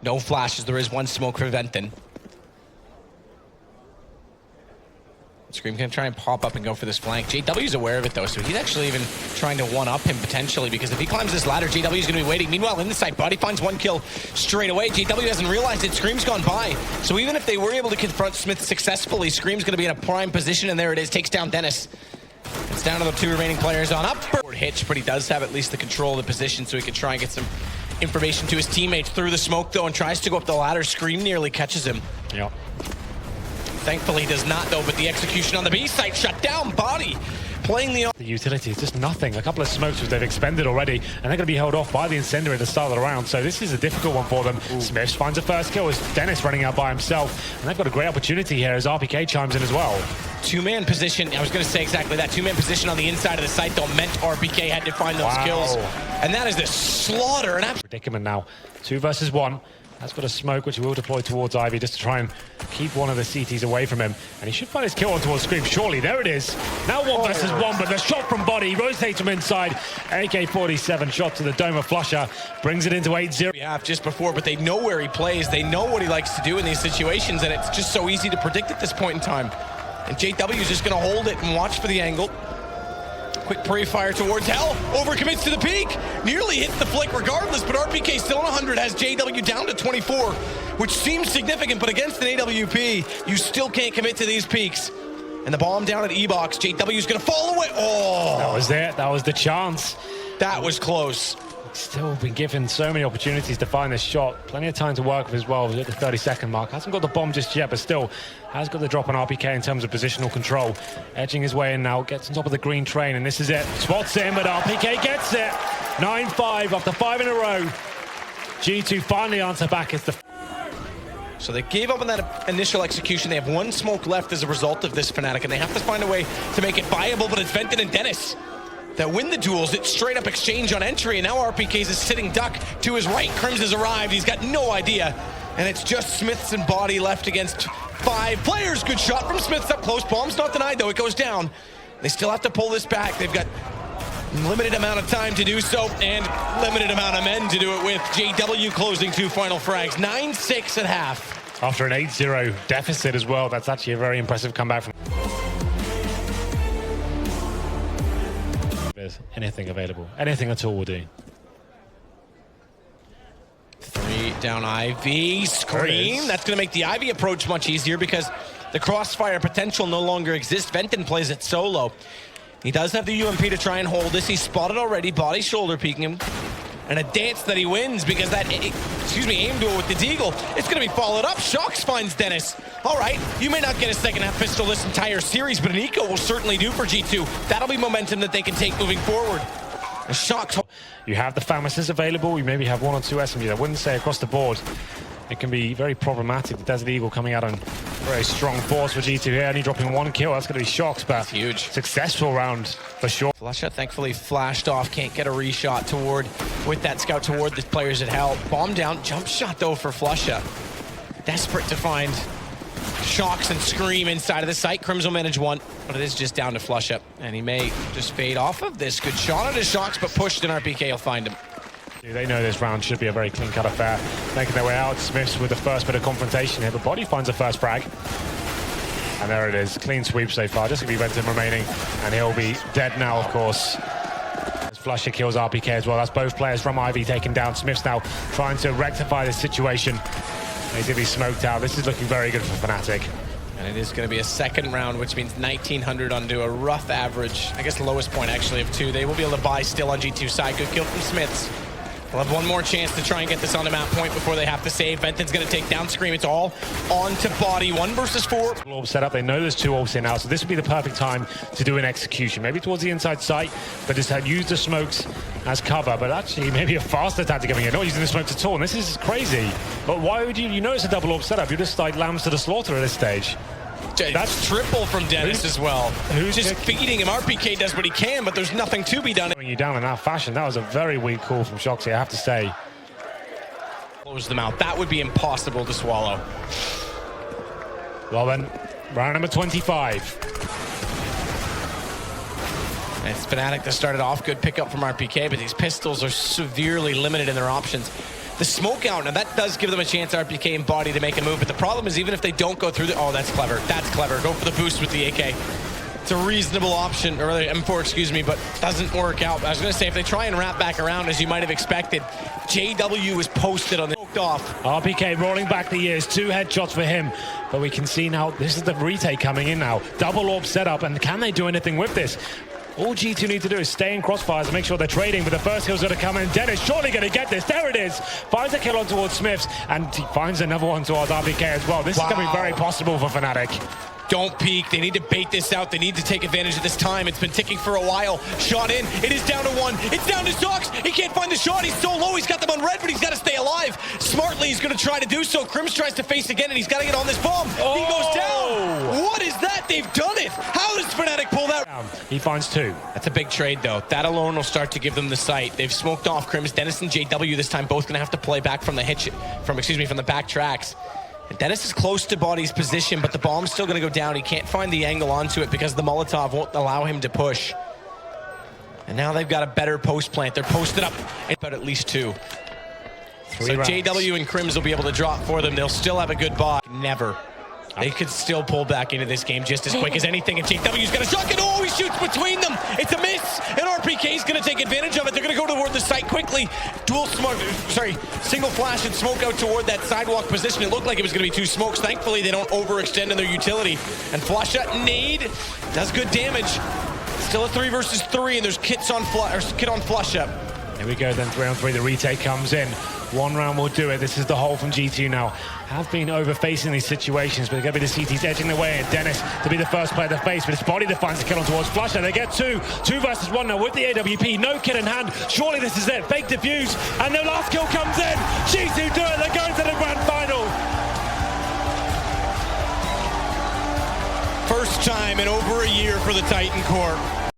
No flashes. There is one smoke for Venton. Scream can try and pop up and go for this flank. JW's aware of it though, so he's actually even trying to one-up him potentially, because if he climbs this ladder, JW's going to be waiting. Meanwhile, in the side, Buddy finds one kill straight away. JW hasn't realized it. Scream's gone by. So even if they were able to confront Smith successfully, Scream's going to be in a prime position, and there it is. Takes down Dennis. It's down to the two remaining players on up. Hitch, but he does have at least the control of the position, so he can try and get some information to his teammates through the smoke though, and tries to go up the ladder. Scream nearly catches him. Yep. Thankfully, he does not, though, but the execution on the B site shut down. Body playing the utility is just nothing. A couple of smokes which they've expended already, and they're going to be held off by the incendiary at the start of the round. So this is a difficult one for them. Smith finds a first kill as Dennis running out by himself, and they've got a great opportunity here as RPK chimes in as well. Two-man position. I was going to say exactly that. Two-man position on the inside of the site, though, meant RPK had to find those kills. And that is the slaughter. Predicament now. 2 versus 1. Has got a smoke, which he will deploy towards Ivy just to try and keep one of the CTs away from him. And he should find his kill on towards Scream. Surely, there it is. Now 1 versus 1, but the shot from Body rotates him inside. AK-47 shot to the dome of Flusher. Brings it into 8-0. We have just before, but they know where he plays. They know what he likes to do in these situations, and it's just so easy to predict at this point in time. And JW is just going to hold it and watch for the angle. Quick pre-fire towards Hell, overcommits to the peak, nearly hits the flick regardless, but RPK still on 100, has JW down to 24, which seems significant, but against an AWP, you still can't commit to these peaks. And the bomb down at E-Box, JW's gonna fall away. Oh! That was it, that was the chance. That was close. Still been given so many opportunities to find this shot. Plenty of time to work with as well at the 30-second mark. Hasn't got the bomb just yet, but still has got the drop on RPK in terms of positional control. Edging his way in now, gets on top of the green train, and this is it. Spots in, but RPK gets it. 9-5 after 5 in a row. G2 finally answer back. It's the... So they gave up on that initial execution. They have 1 smoke left as a result of this Fnatic, and they have to find a way to make it viable, but it's Venton and Dennis that win the duels. It's straight up exchange on entry, and now RPK's a sitting duck to his right. Crims has arrived. He's got no idea, and it's just Smiths and Body left against 5 players. Good shot from Smiths up close. Bomb's not denied, though. It goes down. They still have to pull this back. They've got limited amount of time to do so, and limited amount of men to do it with. JW closing 2 final frags. 9-6 at half. After an 8-0 deficit as well. That's actually a very impressive comeback from... Anything available, anything at all will do. 3 down Ivy. Scream. That's going to make the Ivy approach much easier because the crossfire potential no longer exists. Venton plays it solo. He does have the UMP to try and hold this. He's spotted already. Body shoulder peeking him. And a dance that he wins because that, aim duel with the Deagle, it's going to be followed up. Shox finds Dennis. All right, you may not get a second half pistol this entire series, but an eco will certainly do for G2. That'll be momentum that they can take moving forward. And Shox... You have the Famis's available. You maybe have 1 or 2 SMGs. I wouldn't say across the board. It can be very problematic. The Desert Eagle coming out on very strong force for G2 here, only dropping 1 kill. That's going to be Shox, but huge. Successful round for sure. Flusher thankfully flashed off, can't get a reshot toward with that scout toward the players at Hell. Bomb down, jump shot though for Flusher. Desperate to find Shox and Scream inside of the site. Crims will manage 1, but it is just down to Flusher, and he may just fade off of this. Good shot at his Shox, but pushed, and RPK will find him. They know this round should be a very clean-cut affair. Making their way out, Smiths with the first bit of confrontation here, but Body finds a first frag. And there it is, clean sweep so far. Just going to be Venton remaining, and he'll be dead now, of course. As Flusher kills RPK as well. That's both players from Ivy taken down. Smiths now trying to rectify this situation. He's going to be smoked out. This is looking very good for Fnatic. And it is going to be a second round, which means 1,900 onto a rough average. I guess the lowest point, actually, of 2. They will be able to buy still on G2 side. Good kill from Smiths. They'll have 1 more chance to try and get this on the map point before they have to save. Venton's going to take down Scream. It's all on to Body. 1 versus 4. Orb set up. They know there's 2 orbs here now, so this would be the perfect time to do an execution. Maybe towards the inside site, but just use the smokes as cover. But actually, maybe a faster tactic coming in. Not using the smokes at all. And this is crazy. But why would you know it's a double orb setup? You're just like lambs to the slaughter at this stage. That's triple from Dennis as well. Who's just feeding him? RPK does what he can, but there's nothing to be done. You down in that fashion, that was a very weak call from Shoxy, I have to say. Close them out. That would be impossible to swallow. Well then, round number 25. And it's Fnatic that started off. Good pickup from RPK, but these pistols are severely limited in their options. the smoke out. Now that does give them a chance, RPK and Body, to make a move, but the problem is even if they don't go through the... Oh, that's clever. That's clever. Go for the boost with the AK. It's a reasonable option, or rather M4, excuse me, but doesn't work out. I was going to say, if they try and wrap back around, as you might have expected, JW is posted on the off. RPK rolling back the years, 2 headshots for him, but we can see now, this is the retake coming in now. Double orb setup, and can they do anything with this? All G2 need to do is stay in crossfires and make sure they're trading, but the first kill's going to come in. Dennis surely going to get this. There it is. Finds a kill on towards Smiths, and he finds another one towards RPK as well. This is going to be very possible for Fnatic. Don't peek. They need to bait this out. They need to take advantage of this time. It's been ticking for a while. Shot in. It is down to 1. It's down to Zox. He can't find the shot. He's so low. He's got them on red, but he's got to stay alive. Smartly, he's going to try to do so. Crims tries to face again, and he's got to get on this bomb. Oh. He goes down. What is that? They've done it. How does Fnatic pull that? He finds 2. That's a big trade, though. That alone will start to give them the sight. They've smoked off Crims. Dennis and JW this time both going to have to play back from the from the back tracks. Dennis is close to Body's position, but the bomb's still going to go down. He can't find the angle onto it because the Molotov won't allow him to push. And now they've got a better post plant. They're posted up, but at least 2. 3 so rounds. JW and Crims will be able to drop for them. They'll still have a good buy. Never. They could still pull back into this game just as quick as anything, and JW's got a shotgun. Oh, he shoots between them. It's a miss, and RPK's going to take advantage of it. They're going to go toward the site quickly. Single flash and smoke out toward that sidewalk position. It looked like it was going to be 2 smokes. Thankfully, they don't overextend in their utility. And flush shot nade does good damage. Still a 3 versus 3, and there's kit on flush up. Here we go then, 3-on-3, the retake comes in. 1 round will do it. This is the hole from G2 now. Have been over-facing these situations, but they're going to be the CTs edging the way, and Dennis to be the first player to face, but it's Body that finds the kill on towards Flush, and they get 2 versus 1 now with the AWP. No kit in hand. Surely this is it. Fake defuse, and the last kill comes in. G2 do it. They're going to the grand final. First time in over a year for the Titan Corp.